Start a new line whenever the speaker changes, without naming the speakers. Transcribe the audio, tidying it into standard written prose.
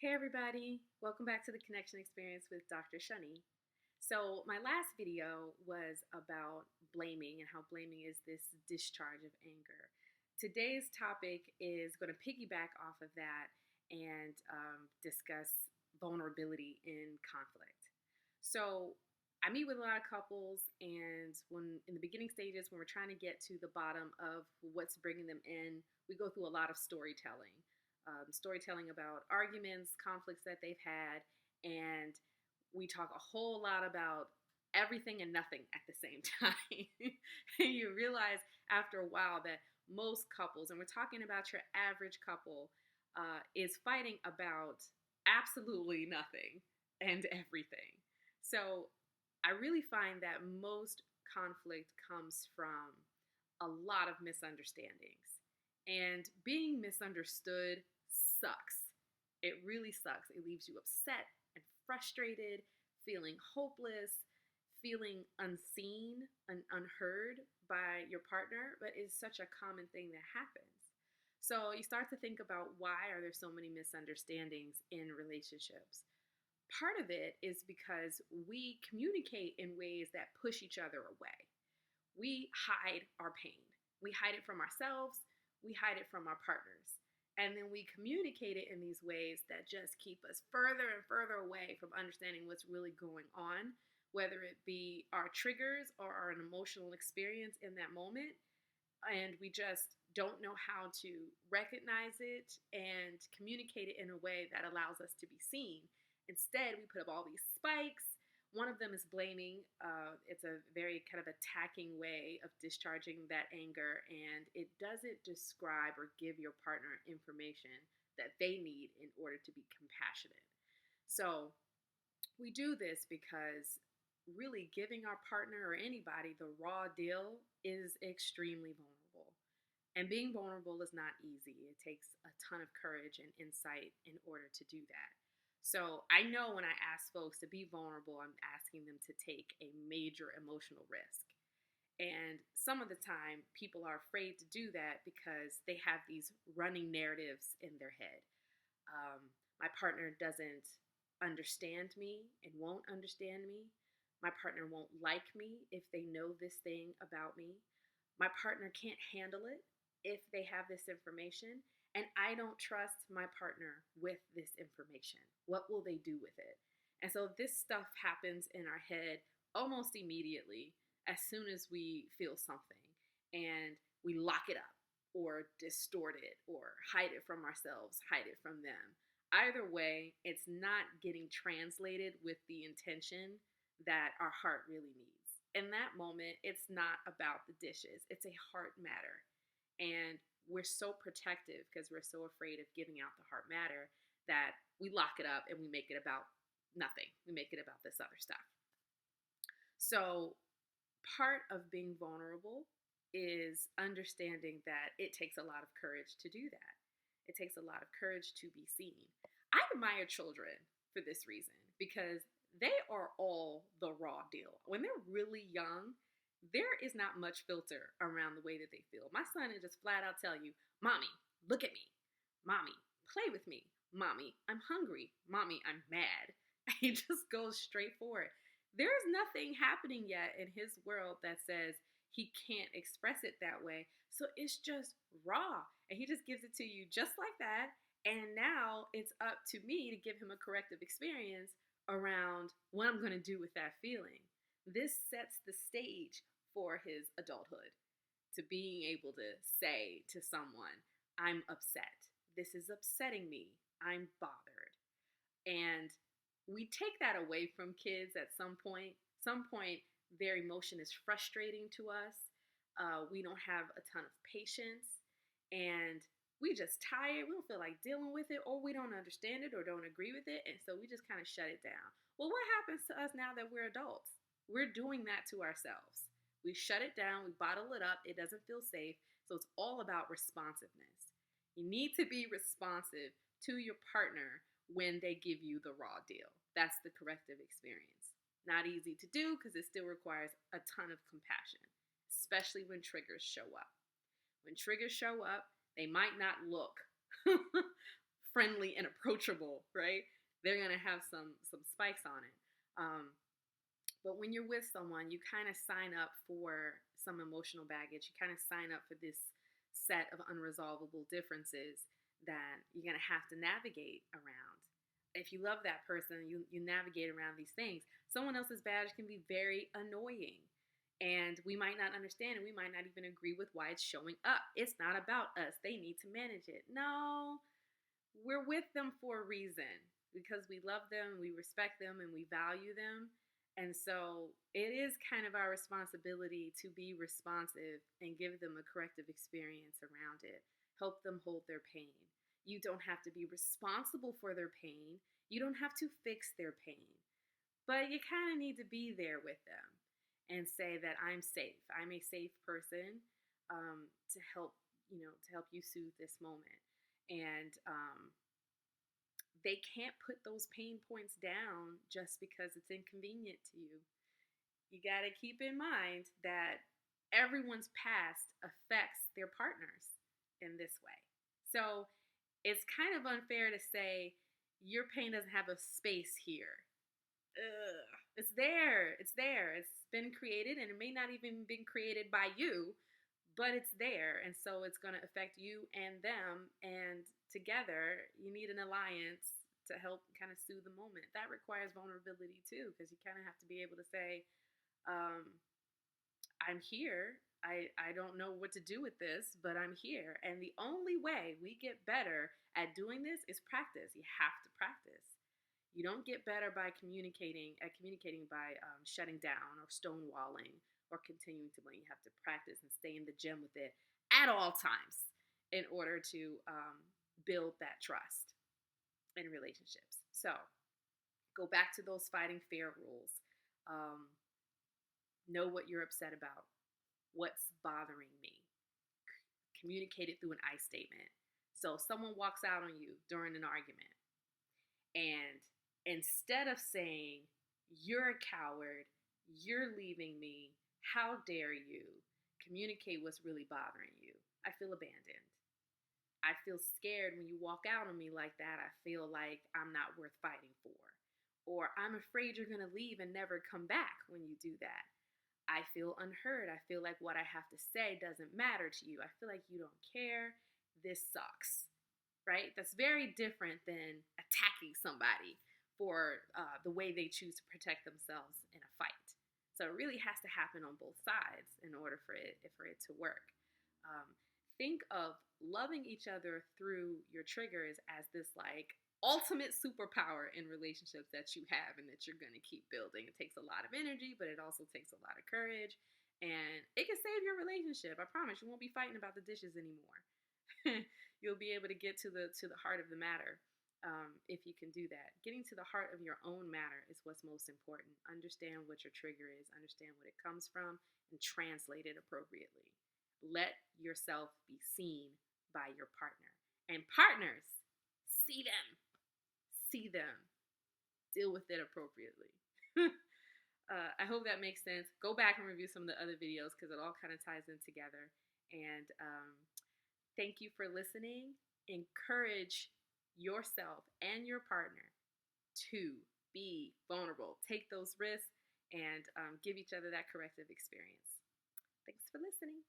Hey everybody, welcome back to the Connection Experience with Dr. Shani. So, my last video was about blaming and how blaming is this discharge of anger. Today's topic is going to piggyback off of that and discuss vulnerability in conflict. So, I meet with a lot of couples, and when in the beginning stages, when we're trying to get to the bottom of what's bringing them in, we go through a lot of storytelling. Storytelling about arguments, conflicts that they've had, and we talk a whole lot about everything and nothing at the same time. And you realize after a while that most couples, and we're talking about your average couple, is fighting about absolutely nothing and everything. So I really find that most conflict comes from a lot of misunderstandings. And being misunderstood sucks. It really sucks. It leaves you upset and frustrated, feeling hopeless, feeling unseen and unheard by your partner, but it's such a common thing that happens. So you start to think about why are there so many misunderstandings in relationships? Part of it is because we communicate in ways that push each other away. We hide our pain. We hide it from ourselves, we hide it from our partners. And then we communicate it in these ways that just keep us further and further away from understanding what's really going on, whether it be our triggers or our emotional experience in that moment. And we just don't know how to recognize it and communicate it in a way that allows us to be seen. Instead, we put up all these spikes. One of them is blaming. It's a very kind of attacking way of discharging that anger, and it doesn't describe or give your partner information that they need in order to be compassionate. So, we do this because really giving our partner or anybody the raw deal is extremely vulnerable. And being vulnerable is not easy. It takes a ton of courage and insight in order to do that. So I know when I ask folks to be vulnerable, I'm asking them to take a major emotional risk. And some of the time, people are afraid to do that because they have these running narratives in their head. My partner doesn't understand me and won't understand me. My partner won't like me if they know this thing about me. My partner can't handle it if they have this information. And I don't trust my partner with this information. What will they do with it? And so this stuff happens in our head almost immediately as soon as we feel something. And we lock it up or distort it or hide it from ourselves, hide it from them. Either way, it's not getting translated with the intention that our heart really needs. In that moment, it's not about the dishes, it's a heart matter. And we're so protective because we're so afraid of giving out the heart matter that we lock it up and we make it about nothing. We make it about this other stuff. So, part of being vulnerable is understanding that it takes a lot of courage to do that. It takes a lot of courage to be seen. I admire children for this reason because they are all the raw deal. When they're really young, there is not much filter around the way that they feel. My son will just flat out tell you, Mommy, look at me. Mommy, play with me. Mommy, I'm hungry. Mommy, I'm mad. He just goes straight for it. There's nothing happening yet in his world that says he can't express it that way. So it's just raw. And he just gives it to you just like that. And now it's up to me to give him a corrective experience around what I'm going to do with that feeling. This sets the stage for his adulthood, to being able to say to someone, I'm upset. This is upsetting me. I'm bothered. And we take that away from kids at some point. Some point, their emotion is frustrating to us. We don't have a ton of patience, and we just tired. We don't feel like dealing with it, or we don't understand it, or don't agree with it, and so we just kind of shut it down. Well, what happens to us now that we're adults? We're doing that to ourselves. We shut it down, we bottle it up, it doesn't feel safe. So it's all about responsiveness. You need to be responsive to your partner when they give you the raw deal. That's the corrective experience. Not easy to do because it still requires a ton of compassion, especially when triggers show up. When triggers show up, they might not look friendly and approachable, right? They're going to have some spikes on it. But when you're with someone, you kind of sign up for some emotional baggage. You kind of sign up for this set of unresolvable differences that you're going to have to navigate around. If you love that person, you navigate around these things. Someone else's baggage can be very annoying. And we might not understand and we might not even agree with why it's showing up. It's not about us. They need to manage it. No, we're with them for a reason because we love them, we respect them, and we value them. And so it is kind of our responsibility to be responsive and give them a corrective experience around it. Help them hold their pain. You don't have to be responsible for their pain. You don't have to fix their pain. But you kind of need to be there with them and say that I'm safe. I'm a safe person to help, to help you soothe this moment. And they can't put those pain points down just because it's inconvenient to you. You got to keep in mind that everyone's past affects their partners in this way. So it's kind of unfair to say your pain doesn't have a space here. Ugh. It's there. It's there. It's been created, and it may not even been created by you, but it's there. And so it's going to affect you and them. And together, you need an alliance to help kind of soothe the moment. That requires vulnerability too, because you kind of have to be able to say, I'm here. I don't know what to do with this, but I'm here. And the only way we get better at doing this is practice. You have to practice. You don't get better by communicating by shutting down or stonewalling or continuing to blame. You have to practice and stay in the gym with it at all times in order to build that trust in relationships. So go back to those fighting fair rules. Know what you're upset about. What's bothering me? Communicate it through an I statement. So if someone walks out on you during an argument, and instead of saying, you're a coward, you're leaving me, how dare you, communicate what's really bothering you. I feel abandoned. I feel scared when you walk out on me like that. I feel like I'm not worth fighting for. Or I'm afraid you're going to leave and never come back when you do that. I feel unheard. I feel like what I have to say doesn't matter to you. I feel like you don't care. This sucks, right? That's very different than attacking somebody for the way they choose to protect themselves in a fight. So it really has to happen on both sides in order for it to work. Think of loving each other through your triggers as this like ultimate superpower in relationships that you have and that you're going to keep building. It takes a lot of energy, but it also takes a lot of courage, and it can save your relationship. I promise you won't be fighting about the dishes anymore. You'll be able to get to the heart of the matter if you can do that. Getting to the heart of your own matter is what's most important. Understand what your trigger is, understand what it comes from, and translate it appropriately. Let yourself be seen by your partner. And partners, see them. See them. Deal with it appropriately. I hope that makes sense. Go back and review some of the other videos because it all kind of ties in together. And thank you for listening. Encourage yourself and your partner to be vulnerable. Take those risks and give each other that corrective experience. Thanks for listening.